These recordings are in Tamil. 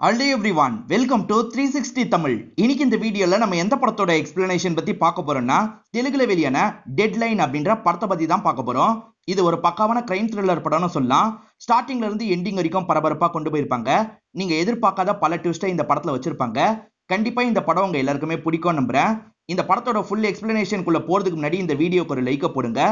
Hello everyone, welcome to 360 Tamil. இன்னைக்கு இந்த வீடியோல நம்ம எந்த படத்தோட எக்ஸ்பிளனேஷன் பத்தி பார்க்க போறோம்னா தெலுங்குல வெளியான டெட்லைன் அப்படின்ற படத்தை பத்தி தான் பார்க்க போறோம். இது ஒரு பக்காவான கிரைம் த்ரில்லர் படம்னு சொல்லலாம். ஸ்டார்டிங்ல இருந்து எண்டிங் வரைக்கும் பரபரப்பா கொண்டு போயிருப்பாங்க. நீங்க எதிர்பார்க்காத பல ட்விஸ்டை இந்த படத்துல வச்சிருப்பாங்க. கண்டிப்பா இந்த படம் உங்க எல்லாருக்குமே பிடிக்கும் நம்புறேன். இந்த படத்தோட ஃபுல் எக்ஸ்பிளனேஷனுக்குள்ள போறதுக்கு முன்னாடி இந்த வீடியோக்கு ஒரு லைக் போடுங்க.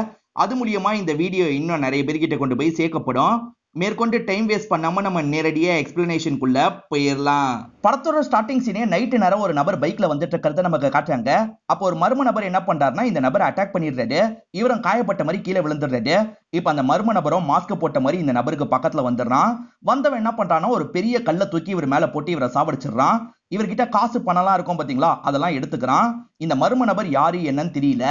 அது மூலியமா இந்த வீடியோ இன்னும் நிறைய பேர்கிட்ட கொண்டு போய் சேர்க்கப்படும். மேற்கொண்டு டைம் வேஸ்ட் பண்ணாம நம்ம நேரடியா எக்ஸ்பிளனேஷனுக்குள்ள போயிடலாம். படத்தோட ஸ்டார்டிங் சீனே நைட்டு நேரம் ஒரு நபர் பைக்ல வந்துட்டு இருக்கிறத நமக்கு காட்டுறாங்க. அப்போ ஒரு மர்ம நபர் என்ன பண்றாருன்னா இந்த நபரை அட்டாக் பண்ணிடுறாரு. இவரும் காயப்பட்ட மாதிரி கீழே விழுந்துடுறாரு. இப்ப அந்த மர்ம நபரும் மாஸ்க் போட்ட மாதிரி இந்த நபருக்கு பக்கத்துல வந்துடுறான். வந்தவன் என்ன பண்றான்னா ஒரு பெரிய கல்லை தூக்கி இவர் மேல போட்டு இவரை சாவடிச்சிடுறான். இவர்கிட்ட காசு பணம்லாம் இருக்கும் பாத்தீங்களா, அதெல்லாம் எடுத்துக்கிறான். இந்த மர்ம நபர் யாரு என்னன்னு தெரியல.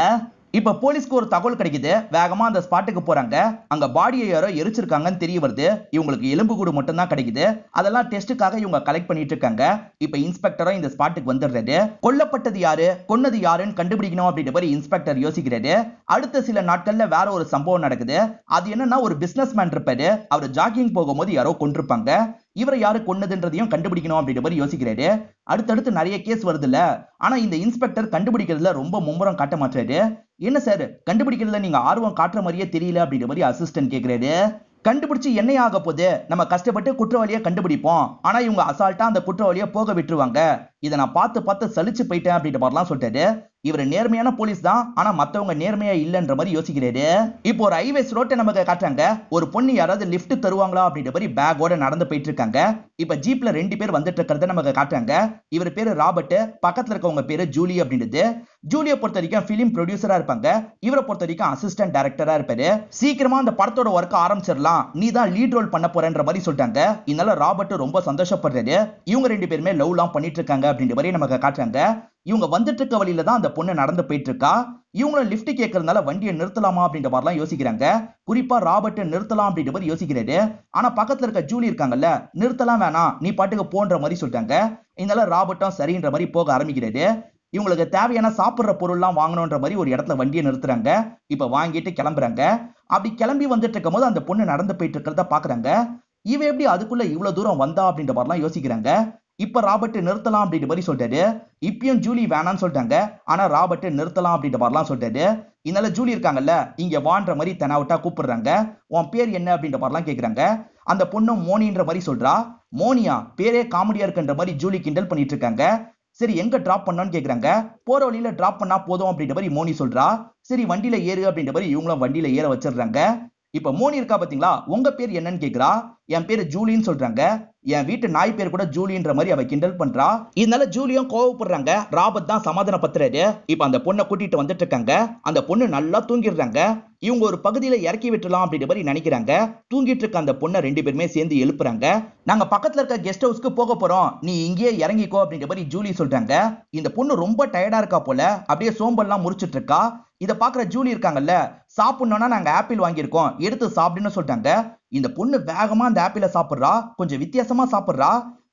இப்ப போலீஸ்க்கு ஒரு தகவல் கிடைக்குது. வேகமா அந்த ஸ்பாட்டுக்கு போறாங்க. அங்க பாடியை யாரோ எரிச்சிருக்காங்கன்னு தெரிய வருது. இவங்களுக்கு எலும்பு கூடு மட்டும் தான் கிடைக்குது. அதெல்லாம் டெஸ்டுக்காக இவங்க கலெக்ட் பண்ணிட்டு இருக்காங்க. இப்ப இன்ஸ்பெக்டரும் இந்த ஸ்பாட்டுக்கு வந்துடுறாரு. கொல்லப்பட்டது யாரு, கொன்னது யாருன்னு கண்டுபிடிக்கணும் அப்படின்ற மாதிரி இன்ஸ்பெக்டர் யோசிக்கிறாரு. அடுத்த சில நாட்கள்ல வேற ஒரு சம்பவம் நடக்குது. அது என்னன்னா ஒரு பிசினஸ் மேன் இருப்பாரு. அவர் ஜாகிங் போகும்போது யாரோ கொண்டிருப்பாங்க. இவரை யாரு கொன்னதுன்றதையும் கண்டுபிடிக்கணும் அப்படின்ற மாதிரி யோசிக்கிறாரு. அடுத்தடுத்து நிறைய கேஸ் வருதுல்ல. ஆனா இந்த இன்ஸ்பெக்டர் கண்டுபிடிக்கிறதுல ரொம்ப மும்முரம் காட்ட மாட்டாரு. என்ன சார் கண்டுபிடிக்கிறதுல நீங்க ஆர்வம் காட்டுற மாதிரியே தெரியல அப்படின்ற மாதிரி அசிஸ்டன்ட் கேக்குறாரு. கண்டுபிடிச்சு என்ன ஆக போகுது, நம்ம கஷ்டப்பட்டு குற்றவாளியை கண்டுபிடிப்போம். ஆனா இவங்க அசால்ட்டா அந்த குற்றவாளியை போக விட்டுருவாங்க. இதை நான் பார்த்து பார்த்து சலிச்சு போயிட்டேன் அப்படின்ற மாதிரிலாம் சொல்லிட்டாரு. இவர் நேர்மையான போலீஸ் தான், ஆனா மத்தவங்க நேர்மையா இல்லன்ற மாதிரி யோசிக்கிறாரு. இப்போ ஒரு ஹைவேஸ் ரோட்டை நமக்கு காட்டுறாங்க. ஒரு பொண்ணு யாராவது லிஃப்ட் தருவாங்களா அப்படின்ற மாதிரி பேக்கோட நடந்து போயிட்டு இருக்காங்க. இப்ப ஜீப்ல 2 பேர் வந்துட்டு இருக்கிறத நமக்கு காட்டுறாங்க. இவர் பேரு ராபர்ட், பக்கத்துல இருக்கவங்க பேரு ஜூலி அப்படின்றது. ஜூலியை பொறுத்த வரைக்கும் பிலிம் ப்ரொடியூசரா இருப்பாங்க. இவரை பொறுத்த வரைக்கும் அசிஸ்டன்ட் டைரக்டரா இருப்பாரு. சீக்கிரமா அந்த படத்தோட ஒர்க் ஆரம்பிச்சிடலாம், நீ தான் லீட் ரோல் பண்ண போறன்ற மாதிரி சொல்லிட்டாங்க. இதனால ராபர்ட் ரொம்ப சந்தோஷப்படுறாரு. இவங்க 2 பேருமே லவ்லாம் பண்ணிட்டு இருக்காங்க அப்படின்ற மாதிரி நமக்கு காட்டுறாங்க. இவங்க வந்துட்டு இருக்க வழியில தான் அந்த பொண்ணு நடந்து போயிட்டு இருக்கா. இவங்களும் லிஃப்ட் கேட்கறதுனால வண்டியை நிறுத்தலாமா அப்படின்ற மாதிரிலாம் யோசிக்கிறாங்க. குறிப்பா ராபர்ட் நிறுத்தலாம் அப்படின்ற மாதிரி யோசிக்கிறாரு. ஆனா பக்கத்துல இருக்க ஜூலி இருக்காங்கல்ல, நிறுத்தலாம் வேணாம், நீ பாட்டுக்கு போன்ற மாதிரி சொல்லிட்டாங்க. இதனால ராபர்ட்டும் சரின்ற மாதிரி போக ஆரம்பிக்கிறாரு. இவங்களுக்கு தேவையான சாப்பிடுற பொருள்லாம் வாங்கணுன்ற மாதிரி ஒரு இடத்துல வண்டியை நிறுத்துறாங்க. இப்ப வாங்கிட்டு கிளம்புறாங்க. அப்படி கிளம்பி வந்துட்டு இருக்கும் போது அந்த பொண்ணு நடந்து போயிட்டு இருக்கிறத பாக்குறாங்க. இவ எப்படி அதுக்குள்ள இவ்வளவு தூரம் வந்தா அப்படின்ற மாதிரிலாம் யோசிக்கிறாங்க. இப்ப ராபர்ட் நிறுத்தலாம் அப்படின்ற மாதிரி சொல்லிட்டாரு. இப்பயும் ஜூலி வேணான்னு சொல்லிட்டாங்க. ஆனா ராபர்ட் நிறுத்தலாம் அப்படின்ற மாதிரிலாம் சொல்லிட்டாரு. இதனால ஜூலி இருக்காங்கல்ல, இங்க வான்ற மாதிரி தெனாவட்டா கூப்பிடுறாங்க. உன் பேர் என்ன அப்படின்ற மாதிரிலாம் கேக்குறாங்க. அந்த பொண்ணு மோனின்ற மாதிரி சொல்றா. மோனியா, பேரே காமெடியா இருக்குன்ற மாதிரி ஜூலி கிண்டல் பண்ணிட்டு இருக்காங்க. சரி எங்க டிராப் பண்ணோன்னு கேக்குறாங்க. போற வழியில டிராப் பண்ணா போதும் அப்படின்ற மாதிரி மோனி சொல்றா. சரி வண்டியில ஏறு அப்படின்ற மாதிரி இவங்களும் வண்டியில ஏற வச்சிடுறாங்க. இப்ப மோனி இருக்கா பாத்தீங்களா, உங்க பேர் என்னன்னு கேக்குறா. என் பேரு ஜூலின்னு சொல்றாங்க. என் வீட்டு நாய் பேர் கூட ஜூலின்ற மாதிரி அவ கிண்டல் பண்றா. இதனால ஜூலியும் கோவப்படுறாங்க. ராபர்ட் தான் சமாதானப்படுத்துறாரு. இப்ப அந்த பொண்ணை கூட்டிட்டு வந்துட்டு இருக்காங்க. அந்த பொண்ணு நல்லா தூங்கிடுறாங்க. இவங்க ஒரு பகுதியில இறக்கி விட்டுலாம் அப்படின்ற மாதிரி நினைக்கிறாங்க. தூங்கிட்டு இருக்க அந்த பொண்ணை 2 பேருமே சேர்ந்து எழுப்புறாங்க. நாங்க பக்கத்துல இருக்க கெஸ்ட் ஹவுஸ்க்கு போக போறோம், நீ இங்கேயே இறங்கிக்கோ அப்படின்ற மாதிரி ஜூலி சொல்றாங்க. இந்த பொண்ணு ரொம்ப டயர்டா இருக்கா போல, அப்படியே சோம்பல்லாம் முறிச்சிட்டு இருக்கா. இத பாக்குற ஜூலி இருக்காங்கல்ல, சாப்பிடணும்னா நாங்க ஆப்பிள் வாங்கியிருக்கோம், எடுத்து சாப்பிடுன்னு சொல்லிட்டாங்க. இந்த பொண்ணு வேகமா அந்த ஆப்பிள சாப்பிடுறா. கொஞ்சம் வித்தியாசமா சாப்பிடுறா.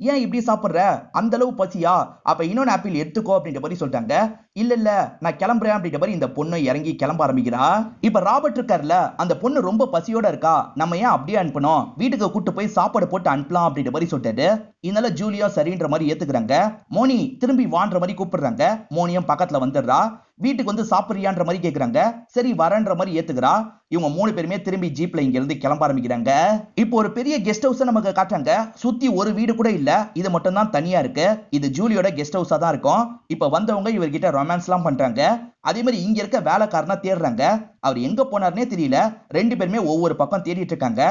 ஏன் இப்படி சாப்பிடுற, அந்த அளவு பசியா, அப்ப இன்னொன்னு ஆப்பிள் எடுத்துக்கோ அப்படின்ற மாதிரி சொல்லிட்டாங்க. இல்ல இல்ல நான் கிளம்புறேன் அப்படின்ற மாதிரி இந்த பொண்ணு இறங்கி கிளம்ப ஆரம்பிக்கிறா. இப்ப ராபர்ட் இருக்காருல, அந்த பொண்ணு ரொம்ப பசியோட இருக்கா, நம்ம ஏன் அப்படியே அனுப்பணும், வீட்டுக்கு கூட்டு போய் சாப்பாடு போட்டு அனுப்பலாம் அப்படின்ற மாதிரி சொல்லிட்டாரு. இதனால ஜூலியும் சரின்ற மாதிரி ஏத்துக்கிறாங்க. மோனி திரும்பி வான்ற மாதிரி கூப்பிடுறாங்க. மோனியும் பக்கத்துல வந்துடுறா. வீட்டுக்கு வந்து சாப்பிடுறியான்ற மாதிரி கேக்குறாங்க. சரி வரன்ற மாதிரி ஏத்துக்கிறா. இவங்க 3 பேருமே திரும்பி ஜீப்ல இங்க இருந்து கிளம்ப ஆரம்பிக்கிறாங்க. இப்போ ஒரு பெரிய கெஸ்ட் ஹவுஸ் நமக்கு காட்டுறாங்க. சுத்தி ஒரு வீடு கூட இல்ல, இது மட்டும் தான் தனியா இருக்கு. இது ஜூலியோட கெஸ்ட் ஹவுஸா தான் இருக்கும். இப்ப வந்தவங்க இவர்கிட்ட ரொமான்ஸ் எல்லாம் பண்றாங்க. அதே மாதிரி இங்க இருக்க வேலைக்காரனா தேடுறாங்க. அவர் எங்க போனார்னே தெரியல. 2 பேருமே ஒவ்வொரு பக்கம் தேடிட்டு இருக்காங்க.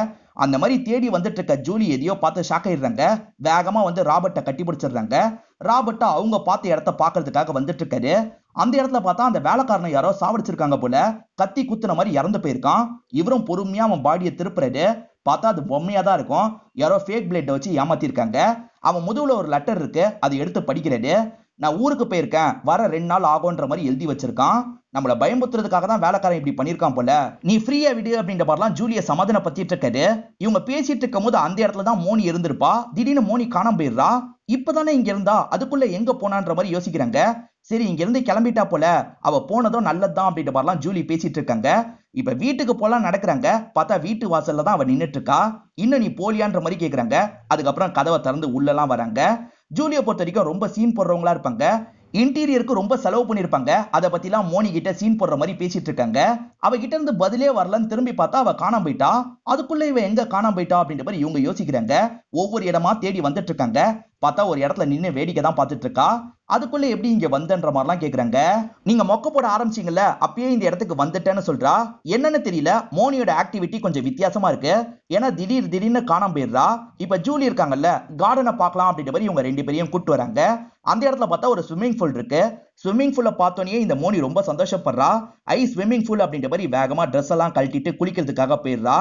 அந்த மாதிரி தேடி வந்துட்டு இருக்க ஜூலி எதையோ பார்த்து ஷாக் ஆயிடுறாங்க. வேகமா வந்து ராபர்ட்டை கட்டி பிடிச்சிடுறாங்க. ராபர்ட்டா அவங்க பார்த்த இடத்த பாக்குறதுக்காக வந்துட்டு இருக்காரு. அந்த இடத்துல பார்த்தா அந்த வேலைக்காரனை யாரோ சாவடிச்சிருக்காங்க போல. கத்தி குத்துன மாதிரி இறந்து போயிருக்கான். இவரும் பொறுமையா அவன் பாடியை திருப்புறாரு. பார்த்தா அது பொம்மையா தான் இருக்கும். யாரோ ஃபேக் பிளேட்டை வச்சு ஏமாத்திருக்காங்க. அவன் முதுகுல ஒரு லெட்டர் இருக்கு, அதை எடுத்து படிக்கிறாரு. நான் ஊருக்கு போயிருக்கேன், வர 2 நாள் ஆகும்ன்ற மாதிரி எழுதி வச்சிருக்கான். நம்மள பயமுத்துறதுக்காக தான் வேலைக்காரன் இப்படி பண்ணிருக்கான் போல. நீ ஃப்ரீயா விடு அப்படின்ற மாதிரிலாம் ஜூலிய சமாதான பத்திட்டு இருக்காரு. இவங்க பேசிட்டு இருக்கும் போது அந்த இடத்துல தான் மோனி இருந்திருப்பா. திடீர்னு மோனி காணாம போயிடுறா. இப்பதானே இங்க இருந்தா, அதுக்குள்ள எங்க போனான்ற மாதிரி யோசிக்கிறாங்க. சரி இங்க இருந்து கிளம்பிட்டா போல, அவ போனதும் நல்லதுதான் அப்படின்ற மாதிரிலாம் ஜூலி பேசிட்டு இருக்காங்க. இப்ப வீட்டுக்கு போலாம் நடக்கிறாங்க. பார்த்தா வீட்டு வாசல்ல தான் அவ நின்னுட்டு இருக்கா. இன்னும் நீ போலியான்ற மாதிரி கேக்குறாங்க. அதுக்கப்புறம் கதவை திறந்து உள்ளலாம் வராங்க. ஜூலியை பொறுத்த வரைக்கும் ரொம்ப சீன் போடுறவங்களா இருப்பாங்க. இன்டீரியருக்கு ரொம்ப செலவு பண்ணிருப்பாங்க. அத பத்திலாம் மோனி கிட்ட சீன் போடுற மாதிரி பேசிட்டு இருக்காங்க. அவகிட்ட இருந்து பதிலே வரலன்னு திரும்பி பார்த்தா அவ காணாம போயிட்டா. அதுக்குள்ள இவ எங்க காணாம போயிட்டா அப்படின்ற மாதிரி இவங்க யோசிக்கிறாங்க. ஒவ்வொரு இடமா தேடி வந்துட்டு இருக்காங்க. பார்த்தா ஒரு இடத்துல நின்னு வேடிக்கை தான் பார்த்துட்டு இருக்கா. அதுக்குள்ள எப்படி இங்க வந்தன்ற மாதிரிலாம் கேக்குறாங்க. நீங்க மொக்க போட ஆரம்பிச்சீங்கல்ல, அப்பயே இந்த இடத்துக்கு வந்துட்டேன்னு சொல்றா. என்னன்னு தெரியல, மோனியோட ஆக்டிவிட்டி கொஞ்சம் வித்தியாசமா இருக்கு. ஏன்னா திடீர்னு காணாம போயிடுறா. இப்ப ஜூலி இருக்காங்கல்ல, கார்டனை பார்க்கலாம் அப்படின்ற மாதிரி இவங்க 2 பேரையும் கூட்டு வராங்க. அந்த இடத்துல பார்த்தா ஒரு ஸ்விம்மிங் பூல் இருக்கு. ஸ்விம்மிங் பூலை பார்த்தோன்னே இந்த மோனி ரொம்ப சந்தோஷப்படுறா. ஸ்விம்மிங் பூல் அப்படின்ற மாதிரி வேகமா ட்ரெஸ் எல்லாம் கழட்டிட்டு குளிக்கிறதுக்காக போயிடுறா.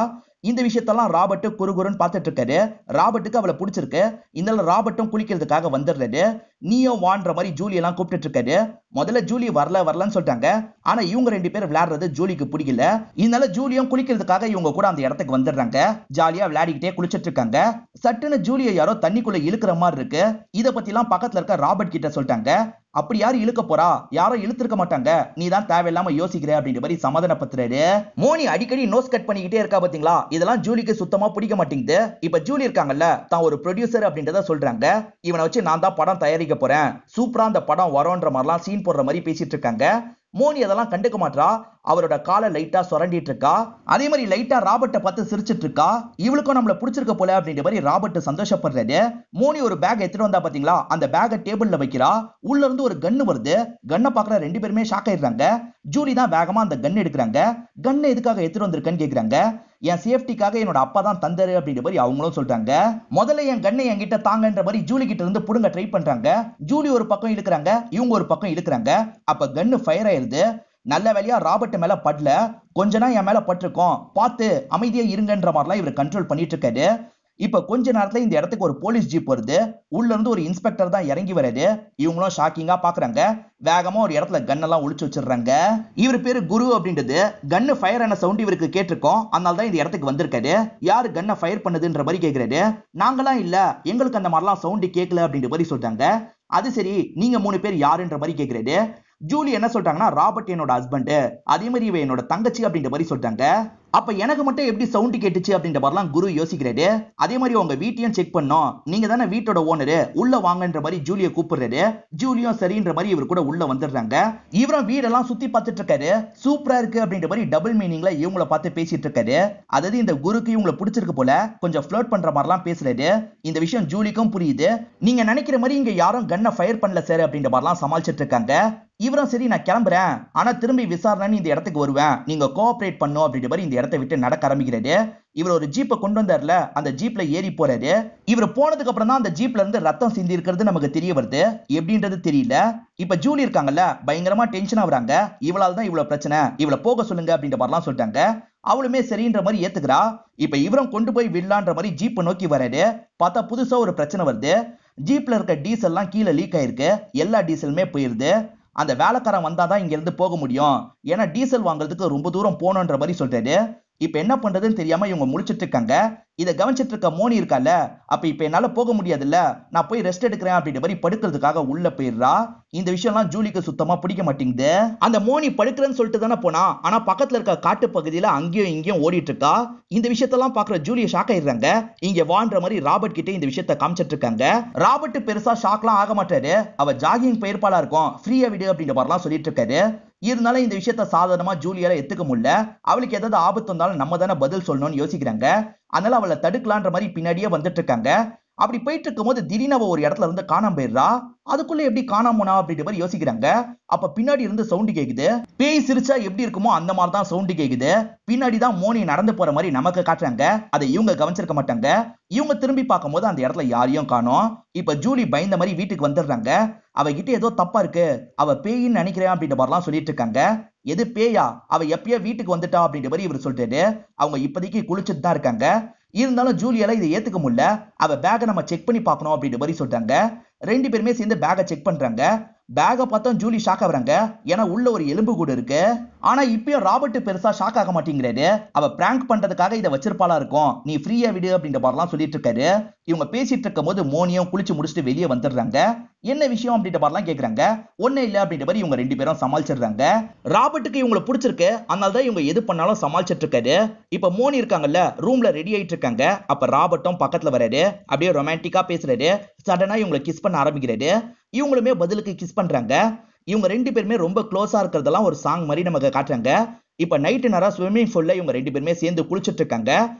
இந்த விஷயத்தெல்லாம் ராபர்ட் குறுகுறுன்னு பார்த்துட்டு இருக்காரு. ராபர்ட்டுக்கு அவளை பிடிச்சிருக்கு. இந்த ராபர்ட்டும் குளிக்கிறதுக்காக வந்துடுறாரு. நீயோ வான்ற மாதிரி ஜூலி எல்லாம் கூப்பிட்டு இருக்காரு. முதல்ல ஜூலி வரலன்னு சொல்லிட்டாங்க. ஆனா இவங்க 2 பேர் விளையாடுறது ஜூலிக்கு பிடிக்கல. இதனால ஜூலியும் குளிக்கிறதுக்காக இவங்க கூட அந்த இடத்துக்கு வந்துடுறாங்க. ஜாலியா விளையாடிக்கிட்டே குளிச்சிட்டு இருக்காங்க. சட்டுன்னு ஜூலியை யாரோ தண்ணிக்குள்ள இழுக்கிற மாதிரி இருக்கு. இத பத்தி எல்லாம் பக்கத்துல இருக்க ராபர்ட் கிட்ட சொல்லிட்டாங்க. அப்படி யாரு இழுக்க போறா, யாரும் இழுத்திருக்க மாட்டாங்க, நீ தான் தேவையில்லாம யோசிக்கிற அப்படின்ற மாதிரி சமாதானப்படுத்துறாரு. மோனி அடிக்கடி நோஸ் கட் பண்ணிக்கிட்டே இருக்கா பாத்தீங்களா, இதெல்லாம் ஜூலிக்கு சுத்தமா பிடிக்க மாட்டேங்குது. இப்ப ஜூலி இருக்காங்கல்ல, தான் ஒரு ப்ரொடியூசர் அப்படின்றத சொல்றாங்க. இவனை வச்சு நான் தான் படம் தயாரிக்க போறேன், சூப்பரா அந்த படம் வரோன்ற மாதிரிலாம் சீன் போடுற மாதிரி பேசிட்டு இருக்காங்க. மோனி அதெல்லாம் கண்டுக்க மாட்டா. அவரோட காலை லைட்டா சுரண்டிட்டு இருக்கா. அதே மாதிரி லைட்டா ராபர்ட்டை பார்த்து சிரிச்சிட்டு இருக்கா. இவளுக்கும் நம்மள பிடிச்சிருக்க போல அப்படின்ற மாதிரி ராபர்ட் சந்தோஷப்படுறாரு. மோனி ஒரு பேக் எடுத்துட்டு வந்தா பாத்தீங்களா, அந்த பேக்கை டேபிள்ல வைக்கிறா. உள்ள இருந்து ஒரு கன்னு வருது. கன்னை பாக்குற 2 பேருமே ஷாக் ஆயிடுறாங்க. ஜூலி தான் வேகமா அந்த கன் எடுக்கிறாங்க. கன்னை எதுக்காக எடுத்துட்டு வந்திருக்கேன்னு கேக்குறாங்க. என் சேஃப்டிக்காக என்னோட அப்பா தான் தந்தாரு அப்படின்ற மாதிரி அவங்களும் சொல்றாங்க. முதல்ல என் கண்ணை என்கிட்ட தாங்கன்ற மாதிரி ஜூலி கிட்ட இருந்து புடுங்க ட்ரை பண்றாங்க. ஜூலி ஒரு பக்கம் இழுக்கிறாங்க, இவங்க ஒரு பக்கம் இழுக்கிறாங்க. அப்ப கன்னு ஃபயர் ஆயிருது. நல்ல வேலையா ராபர்ட் மேல படல. கொஞ்ச நாள் என் மேல பட்டிருக்கோம், பார்த்து அமைதியா இருங்கன்ற மாதிரிலாம் இவர் கண்ட்ரோல் பண்ணிட்டு இருக்காரு. இப்ப கொஞ்ச நேரத்துல இந்த இடத்துக்கு ஒரு போலீஸ் ஜீப் வருது. உள்ள இருந்து ஒரு இன்ஸ்பெக்டர் தான் இறங்கி வராரு. இவங்களும் ஷாக்கிங்கா பாக்குறாங்க. வேகமா ஒரு இடத்துல கன் எல்லாம் ஒளிச்சு வச்சிடுறாங்க. இவர் பேரு குரு அப்படின்றது. கன்னு ஃபயர் ஆன சவுண்ட் இவருக்கு கேட்டிருக்கோம். அதனால தான் இந்த இடத்துக்கு வந்திருக்காரு. யாரு கன்னை ஃபயர் பண்ணதுன்ற மாதிரி கேக்குறாரு. நாங்களாம் இல்ல, எங்களுக்கு அந்த மாதிரிலாம் சவுண்ட் கேட்கல அப்படின்ற மாதிரி சொல்றாங்க. அது சரி, நீங்க 3 பேர் யாருன்ற மாதிரி கேக்குறாரு. ஜூலி என்ன சொல்றாங்கன்னா, ராபர்ட் என்னோட ஹஸ்பண்ட், அதே மாதிரி இவ என்னோட தங்கச்சி அப்படின்ற மாதிரி சொல்றாங்க. அப்ப எனக்கு மட்டும் எப்படி சவுண்ட் கேட்டுச்சு அப்படின்ற மாதிரிலாம் குரு யோசிக்கிறாரு. அதே மாதிரி உங்க வீட்டையும் செக் பண்ணோம், நீங்க தானே வீட்டோட ஓனரு, உள்ள வாங்கன்ற மாதிரி ஜூலியை கூப்பிடுறாரு. ஜூலியும் சரின்ற மாதிரி இவர் கூட உள்ள வந்துடுறாங்க. இவரும் வீடெல்லாம் சுத்தி பார்த்துட்டு இருக்காரு. சூப்பரா இருக்கு அப்படின்ற மாதிரி டபுள் மீனிங்ல இவங்கள பார்த்து பேசிட்டு இருக்காரு. அதாவது இந்த குருக்கு இவங்களை பிடிச்சிருக்கு போல, கொஞ்சம் ஃப்ளர்ட் பண்ற மாதிரிலாம் பேசுறாரு. இந்த விஷயம் ஜூலிக்கும் புரியுது. நீங்க நினைக்கிற மாதிரி இங்க யாரும் கன்னை ஃபயர் பண்ணல சார் அப்படின்ற மாதிரிலாம் சமாளிச்சிட்டு இருக்காங்க. இவரும் சரி நான் கிளம்புறேன், ஆனா திரும்பி விசாரணை இந்த இடத்துக்கு வருவேன், நீங்க கோஆபரேட் பண்ணும் அப்படின்ற மாதிரி இந்த இடத்தை விட்டு நடக்க ஆரம்பிக்கிறாரு. இவர் ஒரு ஜீப்பை கொண்டு வந்தார்ல, அந்த ஜீப்ல ஏறி போறாரு. இவர் போனதுக்கு அப்புறம் தான் அந்த ஜீப்ல இருந்து ரத்தம் சிந்தி இருக்கிறது நமக்கு தெரிய வருது. எப்படின்றது தெரியல. இப்ப ஜூலி இருக்காங்கல்ல, பயங்கரமா டென்ஷன் ஆகுறாங்க. இவளால தான் இவ்வளவு பிரச்சனை, இவளை போக சொல்லுங்க அப்படின்ற மாதிரிலாம் சொல்லிட்டாங்க. அவளுமே சரின்ற மாதிரி ஏத்துக்கிறா. இப்ப இவரும் கொண்டு போய் விடலான்ற மாதிரி ஜீப்பை நோக்கி வராரு. பார்த்தா புதுசா ஒரு பிரச்சனை வருது. ஜீப்ல இருக்க டீசல் எல்லாம் கீழே லீக் ஆயிருக்கு. எல்லா டீசலுமே போயிருது. அந்த வேலைக்காரன் வந்தாதான் இங்க இருந்து போக முடியும், ஏன்னா டீசல் வாங்குறதுக்கு ரொம்ப தூரம் போகணுன்ற மாதிரி சொல்றாரு. இப்ப என்ன பண்றதுன்னு தெரியாம இவங்க முடிச்சிட்டு இருக்காங்க. இதை கவனிச்சிட்டு இருக்க மோனி இருக்கால, அப்ப இப்ப என்னால போக முடியாதுல்ல, நான் போய் ரெஸ்ட் எடுக்கிறேன் அப்படின்ற மாதிரி படுக்கிறதுக்காக உள்ள போயிடுறா. இந்த விஷயம்லாம் ஜூலிக்கு சுத்தமா பிடிக்க மாட்டேங்குது. அந்த மோனி படுக்கிறேன்னு சொல்லிட்டு தானே போனா, ஆனா பக்கத்துல இருக்க காட்டு பகுதியில அங்கேயும் இங்கேயும் ஓடிட்டு இருக்கா. இந்த விஷயத்தெல்லாம் பாக்குற ஜூலியை ஷாக் ஆயிடுறாங்க. இங்க வான்ற மாதிரி ராபர்ட் கிட்ட இந்த விஷயத்த காமிச்சிட்டு இருக்காங்க. ராபர்ட் பெருசா ஷாக்லாம் ஆக மாட்டாரு. அவ ஜாகிங் பெயர்ப்பாளா இருக்கும், ஃப்ரீயா விடு அப்படின்ற மாதிரிலாம் சொல்லிட்டு இருக்காரு. இருந்தாலும் இந்த விஷயத்த சாதாரணமா ஜூலியால எடுத்துக்க முடியல. அவளுக்கு ஏதாவது ஆபத்து வந்தாலும் நம்ம தானே பதில் சொல்லணும்னு யோசிக்கிறாங்க. அதனால அவளை தடுக்கலான்ற மாதிரி பின்னாடியே வந்துட்டு இருக்காங்க. அப்படி போயிட்டு இருக்கும் போது திடீர்னு அவ ஒரு இடத்துல இருந்து காணாம போயிடுறா. அதுக்குள்ள எப்படி காணாம போனா அப்படின்ற மாதிரி யோசிக்கிறாங்க. அப்ப பின்னாடி இருந்து சவுண்ட் கேக்குது. பேய் சிரிச்சா எப்படி இருக்குமோ அந்த மாதிரி தான் சவுண்ட் கேக்குது. பின்னாடி தான் மோனி நடந்து போற மாதிரி நமக்கு காட்டுறாங்க. அதை இவங்க கவனிச்சிருக்க மாட்டாங்க. இவங்க திரும்பி பார்க்கும் போது அந்த இடத்துல யாரையும் காணோம். இப்ப ஜூலி பயந்த மாதிரி வீட்டுக்கு வந்துடுறாங்க. அவகிட்ட ஏதோ தப்பா இருக்கு, அவ பேயின்னு நினைக்கிறேன் அப்படின்ற மாதிரிலாம் சொல்லிட்டு இருக்காங்க. எது பேயா, அவ எப்பயோ வீட்டுக்கு வந்துட்டா அப்படின்ற மாதிரி இவர் சொல்லிட்டு அவங்க இப்போதைக்கு குளிச்சுட்டு தான் இருக்காங்க. இருந்தாலும் ஜூலியால இதை ஏத்துக்க முடியல. அவ பேக்கை நம்ம செக் பண்ணி பார்க்கணும் அப்படின்ற மாதிரி சொல்றாங்க. 2 பேருமே சேர்ந்து பேக்கை செக் பண்றாங்க. பேக்கை பார்த்தா ஜூலி ஷாக் ஆகுறாங்க. ஏன்னா உள்ள ஒரு எலும்பு கூட இருக்கு. ஆனா இப்பயும் ராபர்ட் பெருசா ஷாக் ஆக மாட்டேங்கிறாரு. அவ பிராங்க் பண்றதுக்காக இதை வச்சிருப்பாளா இருக்கும், நீ ஃப்ரீயா விடு அப்படின்ற மாதிரிலாம் சொல்லிட்டு இருக்காரு. இவங்க பேசிட்டு இருக்கும் போது மோனியும் குளிச்சு முடிச்சுட்டு வெளியே வந்துடுறாங்க. என்ன விஷயம் அப்படின்ற மாதிரிலாம் கேக்குறாங்க. ஒண்ணே இல்ல அப்படின்ற மாதிரி இவங்க ரெண்டு பேரும் சமாளிச்சிடுறாங்க. ராபர்ட்டுக்கு இவங்களை பிடிச்சிருக்கு, அதனால தான் இவங்க எது பண்ணாலும் சமாளிச்சிட்டு இருக்காரு. இப்ப மோனி இருக்காங்கல்ல, ரூம்ல ரெடி ஆயிட்டு இருக்காங்க. அப்ப ராபர்ட்டும் பக்கத்துல வராரு, அப்படியே ரொமான்டிக்கா பேசுறாரு. சடனா இவங்களை கிஸ் பண்ண ஆரம்பிக்கிறாரு. இவங்களுமே பதிலுக்கு கிஸ் பண்றாங்க. இவங்க ரெண்டு பேருமே ரொம்ப க்ளோஸா இருக்கிறதெல்லாம் ஒரு சாங் மாதிரி நமக்கு காட்டுறாங்க. இப்ப நைட்டு நேரம் ஸ்விம்மிங் பூல்ல இவங்க ரெண்டு பேருமே சேர்ந்து குளிச்சிட்டு இருக்காங்க.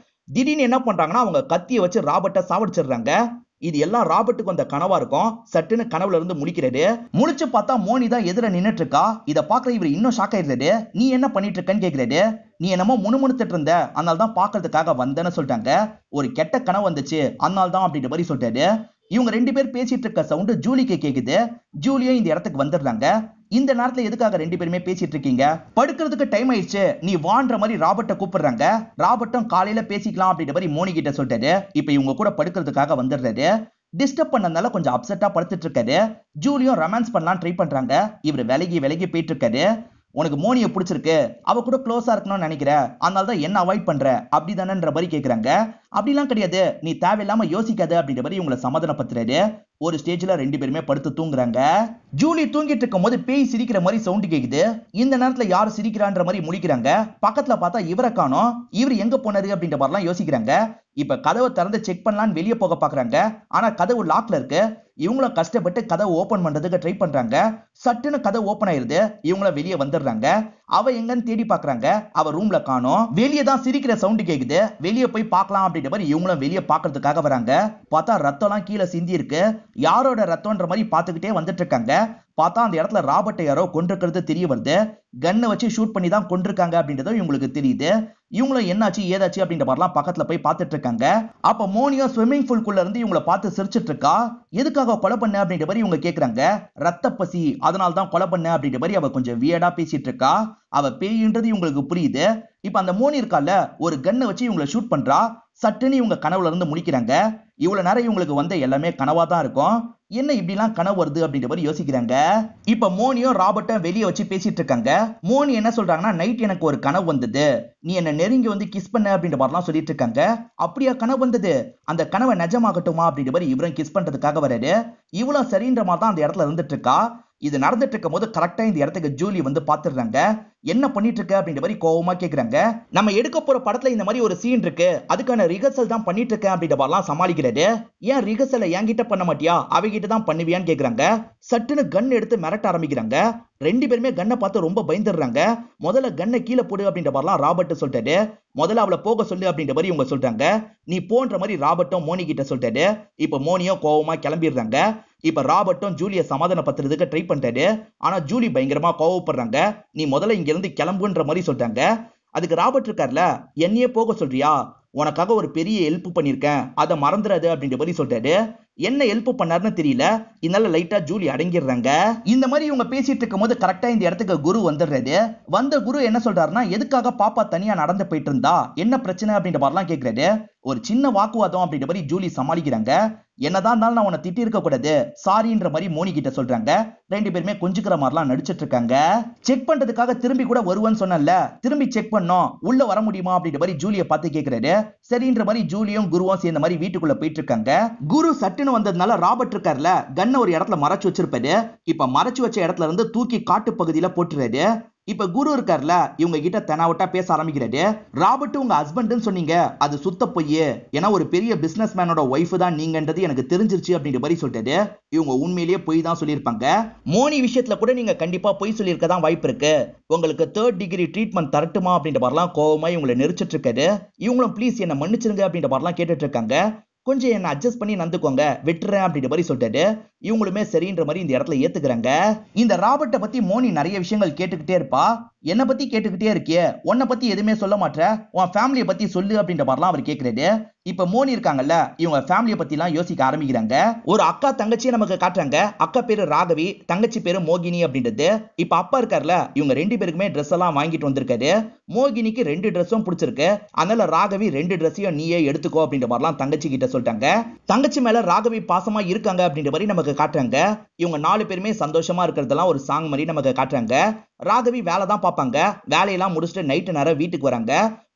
திடீர்னு என்ன பண்றாங்கன்னா, அவங்க கத்தியை வச்சு ராபர்ட்டை சாவடிச்சிடுறாங்க. இது எல்லாம் ராபர்ட்டுக்கு வந்த கனவா இருக்கும். சட்டுன்னு கனவுல இருந்து முழிக்கிறாரு. முழிச்சு பார்த்தா மோனி தான் எதிர நின்னுட்டு இருக்கா. இத பாக்குற இவர் இன்னும் ஷாக் ஆயிடுறாரு. நீ என்ன பண்ணிட்டு இருக்கன்னு கேக்குறாரு. நீ என்னமோ முணுமுணுத்துட்டு இருந்த, அதனால தான் பாக்குறதுக்காக வந்தேன்னு சொல்லிட்டாங்க. ஒரு கெட்ட கனவு வந்துச்சு, அதனால தான் அப்படின்ற மாதிரி சொல்லிட்டாரு. இவங்க ரெண்டு பேர் பேசிட்டு இருக்க சவுண்ட் ஜூலிக்கு கேக்குது. ஜூலியும் இந்த இடத்துக்கு வந்துடுறாங்க. இந்த நேரத்துல எதுக்காக ரெண்டு பேருமே பேசிட்டு இருக்கீங்க? படுக்கிறதுக்கு டைம் ஆயிடுச்சு, நீ வான்ற மாதிரி ராபர்ட்ட கூப்பிடுறாங்க. ராபர்ட்டும் காலையில பேசிக்கலாம் அப்படின்ற மாதிரி மோனி கிட்ட சொல்லிட்டாரு. இப்ப இவங்க கூட படுக்கிறதுக்காக வந்துடுறாரு. டிஸ்டர்ப் பண்ணனால கொஞ்சம் அப்செட்டா படுத்துட்டு இருக்காரு. ஜூலியும் ரொமான்ஸ் பண்ணலாம் ட்ரை பண்றாங்க. இவர் விலகி விலகி போயிட்டு இருக்காரு. உனக்கு மோனியை பிடிச்சிருக்கு, அவ கூட க்ளோஸா இருக்கணும்னு நினைக்கிற, அதனால தான் என்ன அவாய்ட் பண்ற அப்படிதானன்ற மாதிரி கேக்குறாங்க. அப்படிலாம் கிடையாது, நீ தேவையில்லாம யோசிக்காத அப்படின்ற மாதிரி இவங்களை சமாதானப்படுத்துறாரு. ஒரு ஸ்டேஜ்ல ரெண்டு பேருமே படுத்து தூங்குறாங்க. ஜூலி தூங்கிட்டு இருக்கும் போது பேய் சிரிக்கிற மாதிரி சவுண்ட் கேக்குது. இந்த நேரத்துல யாரு சிரிக்கிறான்ற மாதிரி முழிக்கிறாங்க. பக்கத்துல பார்த்தா இவரை காணோம். இவர் எங்க போனாரு அப்படின்ற மாதிரிலாம் யோசிக்கிறாங்க. இப்ப கதவை திறந்து செக் பண்ணலான்னு வெளியே போக பாக்குறாங்க. ஆனா கதவு லாக்ல இருக்கு. இவங்களும் கஷ்டப்பட்டு கதவை ஓபன் பண்றதுக்கு ட்ரை பண்றாங்க. சட்டுன்னு கதவு ஓபன் ஆயிருது. இவங்களும் வெளியே வந்துடுறாங்க. அவ எங்கன்னு தேடி பாக்குறாங்க. அவ ரூம்ல காணோம். வெளியே தான் சிரிக்கிற சவுண்ட் கேக்குது. வெளியே போய் பார்க்கலாம் அப்படின்ற மாதிரி இவங்களும் வெளியே பாக்குறதுக்காக வராங்க. பார்த்தா ரத்தம்லாம் கீழே சிந்தி இருக்கு. யாரோட ரத்தம்ன்ற மாதிரி பாத்துக்கிட்டே வந்துட்டு இருக்காங்க. பார்த்தா அந்த இடத்துல ராபர்ட்டை யாரோ கொண்டிருக்கிறது தெரிய வருது. கன்னை வச்சு ஷூட் பண்ணி தான் கொண்டிருக்காங்க அப்படின்றதும் இவங்களுக்கு தெரியுது. இவங்களும் என்னாச்சு ஏதாச்சு அப்படின்ற மாதிரிலாம் பக்கத்துல போய் பார்த்துட்டு இருக்காங்க. அப்ப மோனியா ஸ்விம்மிங் பூல்குள்ள இருந்து இவங்களை பார்த்து சிரிச்சிட்டு இருக்கா. எதுக்காக கொலை பண்ண அப்படின்ற மாதிரி இவங்க கேக்குறாங்க. ரத்த பசி, அதனால தான் கொலை பண்ண அப்படின்ற மாதிரி அவ கொஞ்சம் வியர்டா பேசிட்டு இருக்கா. அவ பேயின்றது இவங்களுக்கு புரியுது. இப்ப அந்த மோனி இருக்கால, ஒரு கன்னை வச்சு இவங்களை ஷூட் பண்றா. சட்டுன்னு இவங்க கனவுல இருந்து முழிக்கிறாங்க. இவ்வளவு நேரம் இவங்களுக்கு வந்த எல்லாமே கனவா தான் இருக்கும். என்ன இப்படிலாம் கனவு வருது அப்படின்ற மாதிரி யோசிக்கிறாங்க. இப்ப மோனியும் ராபர்ட்டும் வெளியே வச்சு பேசிட்டு இருக்காங்க. மோனி என்ன சொல்றாங்கன்னா, நைட் எனக்கு ஒரு கனவு வந்தது, நீ என்ன நெருங்கி வந்து கிஸ் பண்ண அப்படின்ற மாதிரிலாம் சொல்லிட்டு இருக்காங்க. அப்படியா கனவு வந்தது? அந்த கனவை நிஜமாகட்டுமா அப்படின்ற மாதிரி இவரும் கிஸ் பண்றதுக்காக வராரு. இவ்வளவு சரின்ற மாதிரி தான் அந்த இடத்துல இருந்துட்டு இருக்கா. இது நடந்துட்டு இருக்கும் போது கரெக்டா இந்த இடத்துக்கு ஜூலி வந்து பாத்துடுறாங்க. என்ன பண்ணிட்டு இருக்க அப்படின்ற மாதிரி கோவமா கேக்குறாங்க. நம்ம எடுக்க போற படத்துல இந்த மாதிரி ஒரு சீன் இருக்கு, அதுக்கான ரிஹர்சல் தான் பண்ணிட்டு இருக்கேன் அப்படின்ற மாதிரிலாம் சமாளிக்கிறாரு. ஏன் ரிஹர்சலை என்கிட்ட பண்ண மாட்டியா, அவகிட்ட தான் பண்ணுவியான்னு கேக்குறாங்க. சட்டுன்னு கன் எடுத்து மிரட்ட ஆரம்பிக்கிறாங்க. ரெண்டு பேருமே கன்னை பார்த்து ரொம்ப பயந்துடுறாங்க. முதல்ல கன்னை கீழே போடு அப்படின்ற மாதிரிலாம் ராபர்ட் சொல்லிட்டாரு. முதல்ல அவளை போக சொல்லு அப்படின்ற மாதிரி இவங்க சொல்றாங்க. நீ போன்ற மாதிரி ராபர்ட்டும் மோனி கிட்ட சொல்லிட்டாரு. இப்ப மோனியும் கோவமா கிளம்பிடுறாங்க. இப்ப ராபர்ட்டும் ஜூலியை சமாதானப்படுத்துறதுக்கு ட்ரை பண்றாரு. ஆனா ஜூலி பயங்கரமா கோவப்படுறாங்க. நீ முதல்ல இங்க இருந்து கிளம்புன்ற மாதிரி சொல்றாங்க. அதுக்கு ராபர்ட் இருக்கார்ல, என்னையே போக சொல்றியா, உனக்காக ஒரு பெரிய ஹெல்ப் பண்ணிருக்கேன், அதை மறந்துடாது அப்படின்ற மாதிரி சொல்றாரு. என்ன ஹெல்ப் பண்ணாருன்னு தெரியல. இதனால லைட்டா ஜூலி அடங்கிடுறாங்க. இந்த மாதிரி இவங்க பேசிட்டு இருக்கும் போது கரெக்டா இந்த இடத்துக்கு குரு வந்துடுறாரு. வந்த குரு என்ன சொல்றாருன்னா, எதுக்காக பாப்பா தனியா நடந்து போயிட்டு இருந்தா, என்ன பிரச்சனை அப்படின்ற மாதிரிலாம் கேட்கிறாரு. ஒரு சின்ன வாக்குவாதம் அப்படின்ற மாதிரி ஜூலி சமாளிக்கிறாங்க. என்னதான் இருந்தாலும் நான் உன்னை திட்டி இருக்க கூடாது, சாரின்ற மாதிரி மோனி கிட்ட சொல்றாங்க. ரெண்டு பேருமே கொஞ்சிக்கிற மாதிரிலாம் நடிச்சிட்டு இருக்காங்க. செக் பண்றதுக்காக திரும்பி கூட வருவேன்னு சொன்னல, திரும்பி செக் பண்ணோம், உள்ள வர முடியுமா அப்படின்ற மாதிரி ஜூலியை பார்த்து கேட்கிறாரு. சரின்ற மாதிரி ஜூலியும் குருவும் சேர்ந்த மாதிரி வீட்டுக்குள்ள போயிட்டு இருக்காங்க. குரு சட்டுன்னு வந்ததுனால ராபர்ட் இருக்கார்ல, கன்னை ஒரு இடத்துல மறைச்சு வச்சிருப்பாரு. இப்ப மறைச்சு வச்ச இடத்துல இருந்து தூக்கி காட்டு பகுதியில போட்டுறாரு. இப்ப குரு இருக்கார்ல, இவங்க கிட்ட தெனாவட்டா பேச ஆரம்பிக்கிறாரு. ராபர்ட் உங்க ஹஸ்பண்ட்னு சொன்னீங்க, அது சுத்த பொய், ஏன்னா ஒரு பெரிய பிசினஸ் மேனோட ஒய்ஃப் தான் நீங்கன்றது எனக்கு தெரிஞ்சிருச்சு அப்படின்ற மாதிரி சொல்லிட்டாரு. இவங்க உண்மையிலேயே பொய் தான் சொல்லியிருப்பாங்க. மோனி விஷயத்துல கூட நீங்க கண்டிப்பா பொய் சொல்லியிருக்க தான் வாய்ப்பு இருக்கு, உங்களுக்கு 3rd டிகிரி ட்ரீட்மெண்ட் தரட்டுமா அப்படின்ற மாதிரிலாம் கோவமா இவங்களை நெரிச்சிட்டு இருக்காரு. இவங்களும் ப்ளீஸ் என்ன மன்னிச்சிருங்க அப்படின்ற மாதிரிலாம் கேட்டுட்டு இருக்காங்க. கொஞ்சம் என்ன அட்ஜஸ்ட் பண்ணி நடந்துக்கோங்க, விட்டுறேன் அப்படின்ற மாதிரி சொல்லிட்டாரு. இவங்களுமே சரின்ற மாதிரி இந்த இடத்துல ஏத்துக்கிறாங்க. இந்த ராபர்ட்டை பத்தி மோனி நிறைய விஷயங்கள் கேட்டுக்கிட்டே இருப்பா. என்ன பத்தி கேட்டுக்கிட்டே இருக்கியே, உன்னை பத்தி எதுவுமே சொல்ல மாட்டேற, உன் ஃபேமிலியை பத்தி சொல்லு அப்படின்ற மாதிரிலாம் அவர் கேட்கிறாரு. இப்ப மோனி இருக்காங்கல்ல, இவங்க ஃபேமிலியை பத்தி எல்லாம் யோசிக்க ஆரம்பிக்கிறாங்க. ஒரு அக்கா தங்கச்சியை நமக்கு காட்டுறாங்க. அக்கா பேரு ராகவி, தங்கச்சி பேரு மோகினி அப்படின்றது. இப்ப அப்பா இருக்காருல, இவங்க ரெண்டு பேருக்குமே ட்ரெஸ் எல்லாம் வாங்கிட்டு வந்திருக்காரு. மோகினிக்கு 2 ட்ரெஸ்ஸும் பிடிச்சிருக்கு, அதனால ராகவி 2 ட்ரெஸ்ஸையும் நீயே எடுத்துக்கோ அப்படின்ற மாதிரிலாம் தங்கச்சி கிட்ட சொல்லிட்டாங்க. தங்கச்சி மேல ராகவி பாசமா இருக்காங்க அப்படின்ற மாதிரி நமக்கு காட்டுறாங்க. இவங்க 4 பேருமே சந்தோஷமா இருக்கிறதெல்லாம் ஒரு சாங் மாதிரி நமக்கு காட்டுறாங்க. ராகவி வேலை தான் பார்ப்பாங்க. வேலையெல்லாம் முடிச்சுட்டு நைட்டு நேரம் வீட்டுக்கு வராங்க.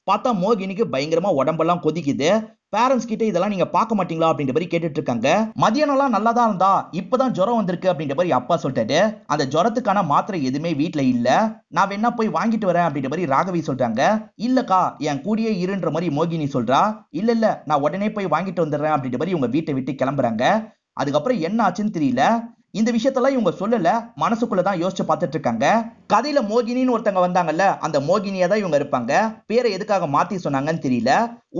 பார்த்தா மோகினிக்கு பயங்கரமா உடம்பெல்லாம் கொதிக்குது. பேரண்ட்ஸ் கிட்ட இதெல்லாம் நீங்க பார்க்க மாட்டீங்களா அப்படின்ற மாதிரி கேட்டுட்டு இருக்காங்க. மதியானம்லாம் நல்லா தான் இருந்தா, இப்பதான் ஜுரம் வந்திருக்கு அப்படின்ற மாதிரி அப்பா சொல்லிட்டாரு. அந்த ஜுரத்துக்கான மாத்திரை எதுவுமே வீட்ல இல்ல, நான் வேணா போய் வாங்கிட்டு வரேன் அப்படின்ற மாதிரி ராகவி சொல்றாங்க. இல்லக்கா என் கூடயே இருன்ற மாதிரி மோகினி சொல்றா. இல்ல நான் உடனே போய் வாங்கிட்டு வந்துடுறேன் அப்படின்ற மாதிரி இவங்க வீட்டை விட்டு கிளம்புறாங்க. அதுக்கப்புறம் என்ன ஆச்சுன்னு தெரியல. இந்த விஷயத்தெல்லாம் இவங்க சொல்லல, மனசுக்குள்ளதான் யோசிச்சு பார்த்துட்டு இருக்காங்க. கதையில மோகினின்னு ஒருத்தங்க வந்தாங்கல்ல, அந்த மோகினியா தான் இவங்க இருப்பாங்க. பேரை எதுக்காக மாத்தி சொன்னாங்கன்னு தெரியல.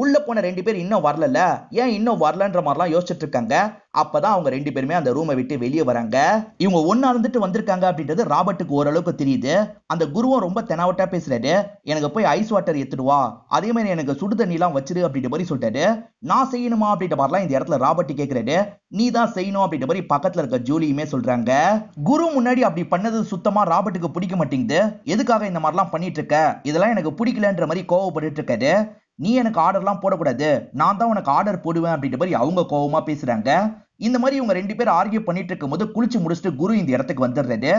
உள்ள போன 2 பேர் இன்னும் வரல, ஏன் இன்னும் வரலன்ற மாதிரிலாம் யோசிச்சுட்டு இருக்காங்க. அப்பதான் அவங்க 2 பேருமே அந்த ரூமை விட்டு வெளியே வராங்க. இவங்க ஒன்னா இருந்துட்டு வந்திருக்காங்க அப்படின்றது ராபர்ட்டுக்கு ஓரளவுக்கு தெரியுது. அந்த குருவும் ரொம்ப தெனாவட்டா பேசுறாரு. எனக்கு போய் ஐஸ் வாட்டர் எடுத்துட்டு வா, அதே மாதிரி எனக்கு சுடு தண்ணி எல்லாம் வச்சிரு அப்படின்ற மாதிரி சொல்லிட்டாரு. நான் செய்யணுமா அப்படின்ற மாதிரிலாம் இந்த இடத்துல ராபர்ட் கேட்கிறாரு. நீ தான் செய்யணும் அப்படின்ற மாதிரி பக்கத்துல இருக்க ஜூலியுமே சொல்றாங்க. குரு முன்னாடி அப்படி பண்ணது சுத்தமா ராபர்ட்டுக்கு பிடிக்க மாட்டேங்குது. எதுக்காக இந்த மாதிரிலாம் பண்ணிட்டு இருக்க, இதெல்லாம் எனக்கு பிடிக்கலன்ற மாதிரி கோவப்பட்டு இருக்காரு. நீ எனக்கு ஆர்டர்லாம் போடக்கூடாது, நான் தான் உனக்கு ஆர்டர் போடுவேன் அப்படின்ற மாதிரி அவங்க கோவமா பேசுறாங்க. இந்த மாதிரி இவங்க 2 பேரும் ஆர்கியூ பண்ணிட்டு இருக்கும் போது குளிச்சு முடிச்சுட்டு குரு இந்த இடத்துக்கு வந்துடுறாரு.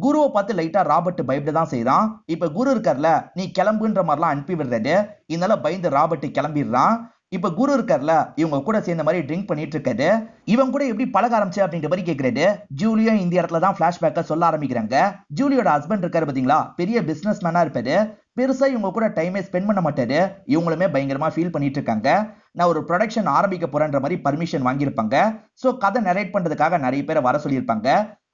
குருவை பார்த்து லைட்டா ராபர்ட் பயப்பட தான் செய்யறான். இப்ப குரு இருக்கார்ல, நீ கிளம்புன்ற மாதிரிலாம் அனுப்பி விடுறாரு. இதனால பயந்து ராபர்ட் கிளம்பிடுறான். இப்ப குரு இருக்கார்ல, இவங்க கூட சேர்ந்த மாதிரி ட்ரிங்க் பண்ணிட்டு இருக்காரு. இவன் கூட எப்படி பழக ஆரம்பிச்சு அப்படின்ற மாதிரி கேட்கிறாரு. ஜூலியும் இந்த இடத்துல தான் பிளாஷ்பேக்க சொல்ல ஆரம்பிக்கிறாங்க. ஜூலியோட ஹஸ்பண்ட் இருக்காரு பாத்தீங்களா, பெரிய பிசினஸ் மேனா இருப்பாரு. பெருசா இவங்க கூட டைமே ஸ்பெண்ட் பண்ண மாட்டாரு. இவங்களுமே பயங்கரமா ஃபீல் பண்ணிட்டு இருக்காங்க. நான் ஒரு ப்ரொடக்ஷன் ஆரம்பிக்க போறேன்ற மாதிரி பர்மிஷன் வாங்கியிருப்பாங்க. சோ கதை நரேட் பண்றதுக்காக நிறைய பேரை வர சொல்லியிருப்பாங்க.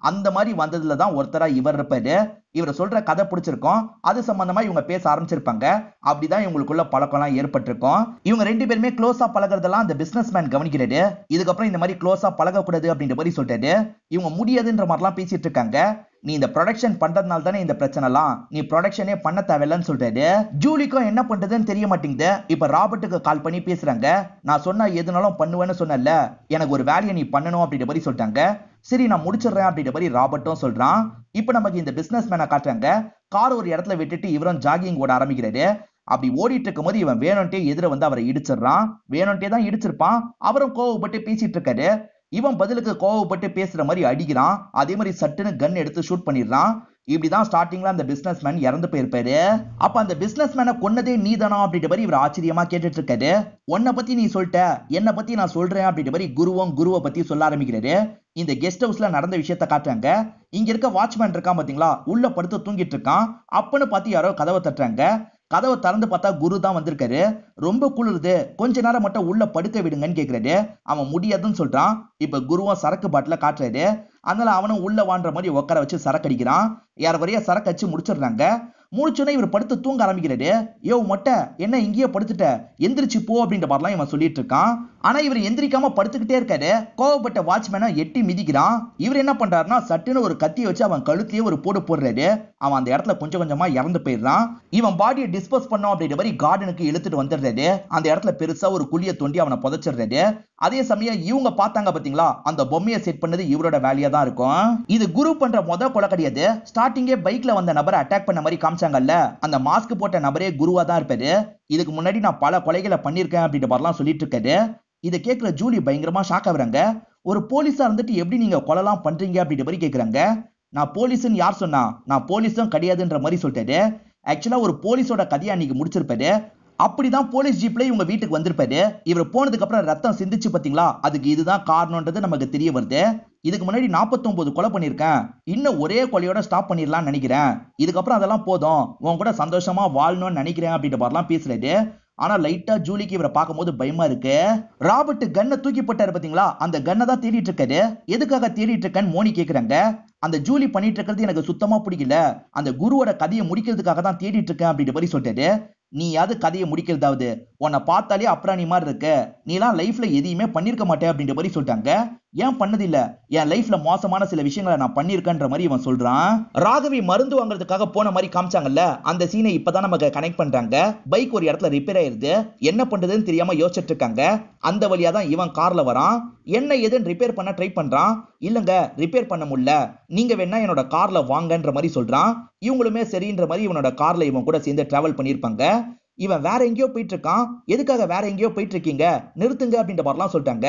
அந்த மாதிரி வந்ததுல தான் ஒருத்தரா இவர் இருப்பாரு. இவர் சொல்ற கதை பிடிச்சிருக்கும், அது சம்பந்தமா இவங்க பேச ஆரம்பிச்சிருப்பாங்க. அப்படிதான் இவங்களுக்குள்ள பழக்கம்லாம் ஏற்பட்டிருக்கும். இவங்க 2 பேருமே க்ளோஸா பழகிறதெல்லாம் அந்த பிசினஸ் மேன் கவனிக்கிறாரு. இதுக்கப்புறம் இந்த மாதிரி க்ளோஸா பழகக்கூடாது அப்படின்ற மாதிரி சொல்லிட்டாரு. இவங்க முடியாதுன்ற மாதிரிலாம் பேசிட்டு இருக்காங்க. நீ இந்த ப்ரொடக்ஷன் பண்றதுனால தானே இந்த பிரச்சனைலாம், நீ ப்ரொடக்ஷனே பண்ண தேவையில்லைன்னு சொல்றாரு. ஜூலிக்கும் என்ன பண்றதுன்னு தெரிய மாட்டேங்குது. இப்ப ராபர்ட்டுக்கு கால் பண்ணி பேசுறாங்க. நான் சொன்னா எதுனாலும் பண்ணுவேன்னு சொன்னல, எனக்கு ஒரு வேலையை நீ பண்ணணும் அப்படின்ற மாதிரி சொல்லிட்டாங்க. சரி நான் முடிச்சிடுறேன் அப்படின்ற மாதிரி ராபர்ட்டும் சொல்றான். இப்ப நமக்கு இந்த பிசினஸ் மேனை காட்டுறாங்க. கார் ஒரு இடத்துல விட்டுட்டு இவரும் ஜாகிங் ஓட ஆரம்பிக்கிறாரு. அப்படி ஓடிட்டு இருக்கும் போது இவன் வேணும்ட்டே எதிர வந்து அவரை இடிச்சிடறான். வேணும்ட்டே தான் இடிச்சிருப்பான். அவரும் கோவப்பட்டு பேசிட்டு இருக்காரு. இவன் பதிலுக்கு கோவப்பட்டு பேசுற மாதிரி அடிக்கிறான். அதே மாதிரி சட்டுன்னு கன் எடுத்து ஷூட் பண்ணிடுறான். இப்படிதான் ஸ்டார்டிங்ல அந்த பிசினஸ் மேன் இறந்து போயிருப்பாரு. அப்ப அந்த பிசினஸ் மேனை கொன்னதே நீதானா அப்படின்ற மாதிரி இவர் ஆச்சரியமா கேட்டுட்டு இருக்காரு. உன்னை பத்தி நீ சொல்லிட்ட, என்னை பத்தி நான் சொல்றேன் அப்படின்ற மாதிரி குருவை பத்தி சொல்ல ஆரம்பிக்கிறாரு. இந்த கெஸ்ட் ஹவுஸ்ல நடந்த விஷயத்த காட்டுறாங்க. இங்க இருக்க வாட்ச்மேன் இருக்கான் பாத்தீங்களா, உள்ள படுத்து தூங்கிட்டு இருக்கான். அப்பன்னு பார்த்து யாரோ கதவை தட்டுறாங்க. கதவை திறந்து பார்த்தா குரு தான் வந்திருக்காரு. ரொம்ப குளிருது, கொஞ்ச நேரம் மட்டும் உள்ள படுக்க விடுங்கன்னு கேக்குறாரு. அவன் முடியாதுன்னு சொல்றான். இப்ப குருவும் சரக்கு பாட்டில காட்டுறாரு. அதனால அவனும் உள்ள வான்ற மாதிரி உட்கார வச்சு சரக்கு அடிக்கிறான். யார் வரைய சரக்கு அடிச்சு முடிச்சிடுறாங்க. முடிச்சோன்னே இவர் படுத்து தூங்க ஆரம்பிக்கிறாரு. யோ மொட்டை, என்ன இங்கேயே படுத்துட்ட, எந்திரிச்சு போ அப்படின்ற மாதிரிலாம் இவன் சொல்லிட்டு இருக்கான். ஆனா இவர் எந்திரிக்காம படுத்துக்கிட்டே இருக்காரு. கோவப்பட்ட வாட்ச்மேனை எட்டி மிதிக்கிறான். இவர் என்ன பண்றாருன்னா சட்டுன்னு ஒரு கத்தியை வச்சு அவன் கழுத்திலேயே ஒரு போடு போடுறாரு. அவன் அந்த இடத்துல கொஞ்சம் கொஞ்சமா இறந்து போயிடுறான். இவன் பாடியை டிஸ்போஸ் பண்ணோம் அப்படின்ற மாதிரி கார்டனுக்கு இழுத்துட்டு வந்துடுறாரு. அந்த இடத்துல பெருசா ஒரு குழியை தோண்டி அவனை புதைச்சிடுறாரு. அதே சமயம் இவங்க பார்த்தாங்க பாத்தீங்களா, அந்த பொம்மையை செட் பண்ணது இவரோட வேலையா தான் இருக்கும். இது குரு பண்ற கொலை கிடையாது. ஸ்டார்டிங்கே பைக்ல வந்த நபரை அட்டாக் பண்ண மாதிரி காமிச்சாங்கல்ல, அந்த மாஸ்க் போட்ட நபரே குருவா தான் இருப்பாரு. இதுக்கு முன்னாடி நான் பல கொலைகளை பண்ணிருக்கேன் அப்படின்ற மாதிரிலாம் சொல்லிட்டு இருக்காரு. இதை கேட்கிற ஜூலி பயங்கரமா ஷாக் ஆகுறாங்க. ஒரு போலீஸா இருந்துட்டு எப்படி நீங்க கொலைலாம் பண்றீங்க அப்படின்ற மாதிரி கேக்குறாங்க. நான் போலீஸ்ன்னு யார் சொன்னா, நான் போலீஸும் கிடையாதுன்ற மாதிரி சொல்லிட்டாரு. ஆக்சுவலா ஒரு போலீஸோட கதையை அன்னைக்கு முடிச்சிருப்பாரு. அப்படிதான் போலீஸ் ஜீப்ல இவங்க வீட்டுக்கு வந்திருப்பாரு. இவர் போனதுக்கு அப்புறம் ரத்தம் சிந்திச்சு பாத்தீங்களா, அதுக்கு இதுதான் காரணம்ன்றது நமக்கு தெரிய வருது. இதுக்கு முன்னாடி 49 கொலை பண்ணிருக்கேன், இன்னும் ஒரே கொலையோட ஸ்டாப் பண்ணிடலாம்னு நினைக்கிறேன். இதுக்கப்புறம் அதெல்லாம் போதும், உன் கூட சந்தோஷமா வாழணும்னு நினைக்கிறேன் அப்படின்ற மாதிரிலாம் பேசுறாரு. ஆனா லைட்டா ஜூலிக்கு இவரை பார்க்கும்போது பயமா இருக்கு. ராபர்ட் கன்னை தூக்கி போட்டாரு பாத்தீங்களா, அந்த கன்னை தான் தேடிட்டு இருக்காரு. எதுக்காக தேடிட்டு இருக்கேன்னு மோனி கேக்குறாங்க. அந்த ஜூலி பண்ணிட்டு இருக்கிறது எனக்கு சுத்தமா பிடிக்கல, அந்த குருவோட கதையை முடிக்கிறதுக்காக தான் தேடிட்டு இருக்கேன் அப்படின்ற மாதிரி சொல்லிட்டாரு. நீ யாவது கதையை முடிக்கிறதாவது, உன்னை பார்த்தாலே அப்புறம் நீ மாதிரி இருக்க, நீலாம் லைஃப்ல எதையுமே பண்ணிருக்க மாட்டே அப்படின்ற மாதிரி சொல்லிட்டாங்க. ஏன் பண்ணதில்ல, என் லைஃப்ல மோசமான சில விஷயங்களை நான் பண்ணிருக்கேன்ற மாதிரி இவன் சொல்றான். ராகவி மருந்து வாங்குறதுக்காக போன மாதிரி காமிச்சாங்கல்ல, அந்த சீனை இப்பதான் நமக்கு கனெக்ட் பண்றாங்க. பைக் ஒரு இடத்துல ரிப்பேர் ஆயிருது, என்ன பண்றதுன்னு தெரியாம யோசிச்சுட்டு இருக்காங்க. அந்த வழியா தான் இவன் கார்ல வரான். என்ன ஏதுன்னு ரிப்பேர் பண்ண ட்ரை பண்றான். இல்லங்க ரிப்பேர் பண்ண முடியல, நீங்க வேணா என்னோட கார்ல வாங்கன்ற மாதிரி சொல்றான். இவங்களுமே சரின்ற மாதிரி இவனோட கார்ல இவன் கூட சேர்ந்து டிராவல் பண்ணிருப்பாங்க. இவன் வேற எங்கேயோ போயிட்டு இருக்கான், எதுக்காக வேற எங்கேயோ போயிட்டு இருக்கீங்க, நிறுத்துங்க அப்படின்ற மாதிரிலாம் சொல்லிட்டாங்க.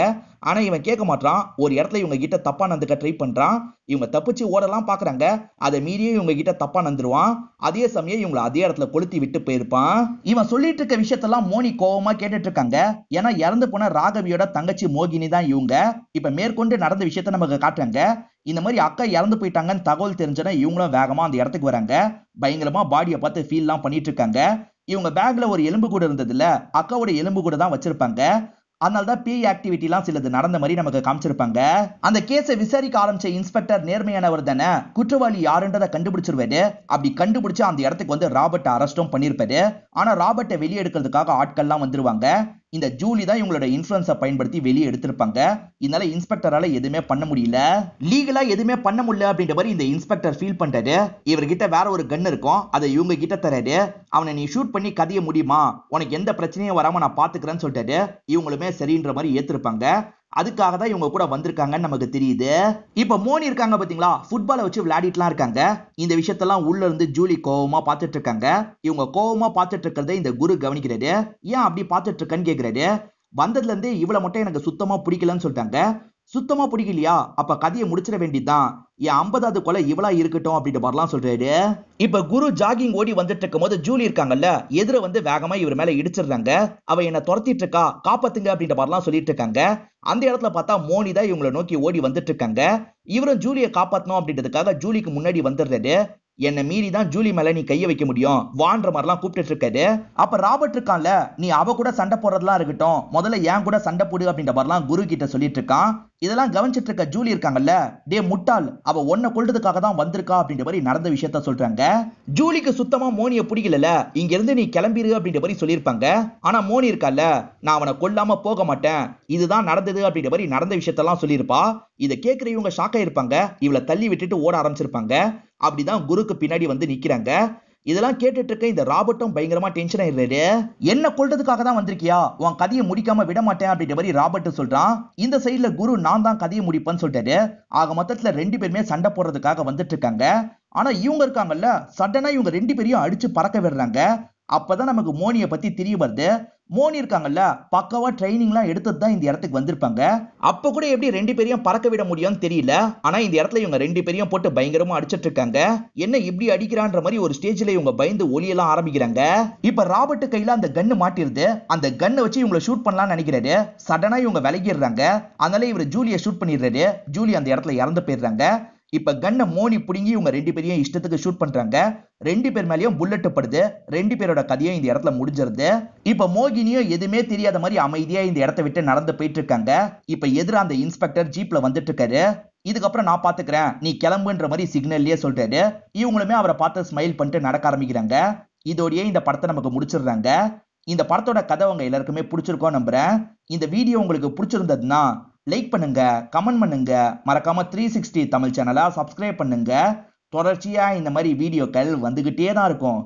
ஆனா இவன் கேட்க மாட்டான். ஒரு இடத்துல இவங்க கிட்ட தப்பா நடந்துக்க ட்ரை பண்றான். இவங்க தப்பிச்சு ஓடலாம் பாக்குறாங்க. அதை மீறியும் இவங்க கிட்ட தப்பா நடந்துருவான். அதே சமயம் இவங்களை அதே இடத்துல கொளுத்தி விட்டு போயிருப்பான். இவன் சொல்லிட்டு இருக்க விஷயத்தெல்லாம் மோனி கோவமா கேட்டுட்டு இருக்காங்க. ஏன்னா இறந்து போன ராகவியோட தங்கச்சி மோகினி தான் இவங்க. இப்ப மேற்கொண்டு நடந்த விஷயத்த நமக்கு காட்டுறாங்க. இந்த மாதிரி அக்கா இறந்து போயிட்டாங்கன்னு தகவல் தெரிஞ்சனா இவங்களும் வேகமா அந்த இடத்துக்கு வராங்க. பயங்கரமா பாடியை பார்த்து ஃபீல்லாம் பண்ணிட்டு இருக்காங்க. இவங்க பேக்ல ஒரு எலும்பு கூட இருந்ததுல, அக்காவோட எலும்பு கூட தான் வச்சிருப்பாங்க. அதனால தான் பேய் ஆக்டிவிட்டி எல்லாம் சிலது நடந்த மாதிரி நமக்கு காமிச்சிருப்பாங்க. அந்த கேஸை விசாரிக்க ஆரம்பிச்ச இன்ஸ்பெக்டர் நேர்மையானவர் தானே, குற்றவாளி யாருன்றதை கண்டுபிடிச்சிருவாரு. அப்படி கண்டுபிடிச்சு அந்த இடத்துக்கு வந்து ராபர்ட் அரெஸ்டும் பண்ணிருப்பாரு. ஆனா ராபர்ட்டை வெளியே எடுக்கிறதுக்காக ஆட்கள்லாம் வந்துருவாங்க. இந்த ஜூலி தான் இவங்களோட இன்ஃபுளுன்ஸை பயன்படுத்தி வெளியே எடுத்திருப்பாங்க. இதனால இன்ஸ்பெக்டரால எதுவுமே பண்ண முடியல, லீகலா எதுவுமே பண்ண முடியல அப்படின்ற மாதிரி இந்த இன்ஸ்பெக்டர் ஃபீல் பண்றாரு. இவர்கிட்ட வேற ஒரு கன் இருக்கும், அதை இவங்க கிட்ட தராரு. அவனை நீ ஷூட் பண்ணி கதைய முடியுமா, உனக்கு எந்த பிரச்சனையும் வராம நான் பாத்துக்கிறேன்னு சொல்லிட்டாரு. இவங்களுமே சரின்ற மாதிரி ஏத்திருப்பாங்க. அதுக்காக தான் இவங்க கூட வந்திருக்காங்கன்னு நமக்கு தெரியுது. இப்ப மோனி இருக்காங்க பாத்தீங்களா, ஃபுட்பாலை வச்சு விளையாடிட்டுலாம் இருக்காங்க. இந்த விஷயத்தெல்லாம் உள்ள இருந்து ஜூலி கோவமா பாத்துட்டு இருக்காங்க. இவங்க கோவமா பாத்துட்டு இருக்கிறத இந்த குரு கவனிக்கிறாரு. ஏன் அப்படி பாத்துட்டு இருக்கன்னு கேக்குறாரு. வந்ததுல இருந்து இவளை மட்டும் எனக்கு சுத்தமா பிடிக்கலன்னு சொல்லிட்டாங்க. சுத்தமா பிடிக்கலையா, அப்ப கதையை முடிச்சிட வேண்டியதுதான், என் 50வது கொலை இவளா இருக்கட்டும் அப்படின்ற மாதிரிலாம் சொல்றாரு. இப்ப குரு ஜாகிங் ஓடி வந்துட்டு இருக்கும் போது ஜூலி இருக்காங்கல்ல, எதிர வந்து வேகமா இவர் மேல இடிச்சிடுறாங்க. அவ என்ன துரத்திட்டு இருக்கா, காப்பாத்துங்க அப்படின்ற மாதிரிலாம் சொல்லிட்டு இருக்காங்க. அந்த இடத்துல பார்த்தா மோனி தான் இவங்களை நோக்கி ஓடி வந்துட்டு இருக்காங்க. இவரும் ஜூலியை காப்பாத்தணும் அப்படின்றதுக்காக ஜூலிக்கு முன்னாடி வந்துடுறாரு. என்ன மீறி தான் ஜூலி மேல நீ கைய வைக்க முடியும் வான்ற மாதிரிலாம் கூப்பிட்டு இருக்காரு. அப்ப ராபர்ட் இருக்கான்ல, நீ அவ கூட சண்டை போடுறதுலாம் இருக்கட்டும், முதல்ல ஏன் கூட சண்டை போடு அப்படின்ற மாதிரிலாம் குரு கிட்ட சொல்லிட்டு இருக்கான். இதெல்லாம் கவனிச்சிட்டு இருக்க ஜூலி இருக்காங்கல்ல, டே முட்டாள், அவ ஒன்ன கொல்றதுக்காக தான் வந்திருக்கா அப்படின்ற மாதிரி நடந்த விஷயத்த சொல்றாங்க. ஜூலிக்கு சுத்தமா மோனியை பிடிக்கல, இங்க இருந்து நீ கிளம்பிரு அப்படின்ற மாதிரி சொல்லியிருப்பாங்க. ஆனா மோனி இருக்கால, நான் அவனை கொல்லாம போக மாட்டேன், இதுதான் நடந்தது அப்படின்ற மாதிரி நடந்த விஷயத்தெல்லாம் சொல்லியிருப்பா. இதை கேட்கிற இவங்க ஷாக் ஆயிருப்பாங்க. இவளை தள்ளி விட்டுட்டு ஓட ஆரம்பிச்சிருப்பாங்க. அப்படிதான் குருக்கு பின்னாடி வந்து நிக்கிறாங்க. இதெல்லாம் கேட்டுட்டு இருக்க இந்த ராபர்ட்டும் பயங்கரமா டென்ஷன் ஆயிடுறாரு. என்ன கொல்றதுக்காக தான் வந்திருக்கியா, உன் கதையை முடிக்காம விட மாட்டேன் அப்படின்ற மாதிரி ராபர்ட் சொல்றான். இந்த சைடுல குரு நான் தான் கதையை முடிப்பேன்னு சொல்லிட்டாரு. ஆக மொத்தத்துல ரெண்டு பேருமே சண்டை போடுறதுக்காக வந்துட்டு இருக்காங்க. ஆனா இவங்க இருக்காங்கல்ல, சடனா இவங்க ரெண்டு பேரையும் அடிச்சு பறக்க விடுறாங்க. அப்பதான் நமக்கு மோனியை பத்தி தெரிய வருது. மோனி இருக்காங்கல்ல, பக்காவா ட்ரைனிங்லாம் எடுத்துட்டு தான் இந்த இடத்துக்கு வந்திருப்பாங்க. அப்ப கூட எப்படி ரெண்டு பேரையும் பறக்க விட முடியும்னு தெரியல. ஆனா இந்த இடத்துல இவங்க ரெண்டு பேரையும் போட்டு பயங்கரமா அடிச்சிட்டு இருக்காங்க. என்ன இப்படி அடிக்கிறான்ற மாதிரி ஒரு ஸ்டேஜ்ல இவங்க பயந்து ஒலியெல்லாம் ஆரம்பிக்கிறாங்க. இப்ப ராபர்ட் கையில அந்த கன்னு மாட்டிருது. அந்த கன்னை வச்சு இவங்களை ஷூட் பண்ணலாம்னு நினைக்கிறாரு. சடனா இவங்க விலகிடுறாங்க. அதனால இவர் ஜூலியை ஷூட் பண்ணிடுறாரு. ஜூலி அந்த இடத்துல இறந்து போயிடுறாங்க. இப்ப கன்னை மோனி புடுங்கி இவங்க ரெண்டு பேரையும் இஷ்டத்துக்கு ஷூட் பண்றாங்க. ரெண்டு பேர் மேலயும் புல்லட் படுது. ரெண்டு பேரோட கதையும் இந்த இடத்துல முடிஞ்சிருது. இப்ப மோகினியும் எதுவுமே தெரியாத மாதிரி அமைதியா இந்த இடத்தை விட்டு நடந்து போயிட்டு இருக்காங்க. இப்ப எதிர அந்த இன்ஸ்பெக்டர் ஜீப்ல வந்துட்டு இருக்காரு. இதுக்கப்புறம் நான் பாத்துக்கிறேன், நீ கிளம்புன்ற மாதிரி சிக்னல்லயே சொல்றாரு. இவங்களுமே அவரை பார்த்து ஸ்மைல் பண்ணிட்டு நடக்க ஆரம்பிக்கிறாங்க. இதோடயே இந்த படத்தை நமக்கு முடிச்சிடுறாங்க. இந்த படத்தோட கதை உங்க எல்லாருக்குமே பிடிச்சிருக்கோம் நம்புறேன். இந்த வீடியோ உங்களுக்கு பிடிச்சிருந்ததுன்னா லைக் பண்ணுங்க, கமெண்ட் பண்ணுங்க, மறக்காம 360 தமிழ் சேனலை சப்ஸ்கிரைப் பண்ணுங்க. தொடர்ச்சியா இந்த மாதிரி வீடியோக்கள் வந்துகிட்டே தான் இருக்கும்.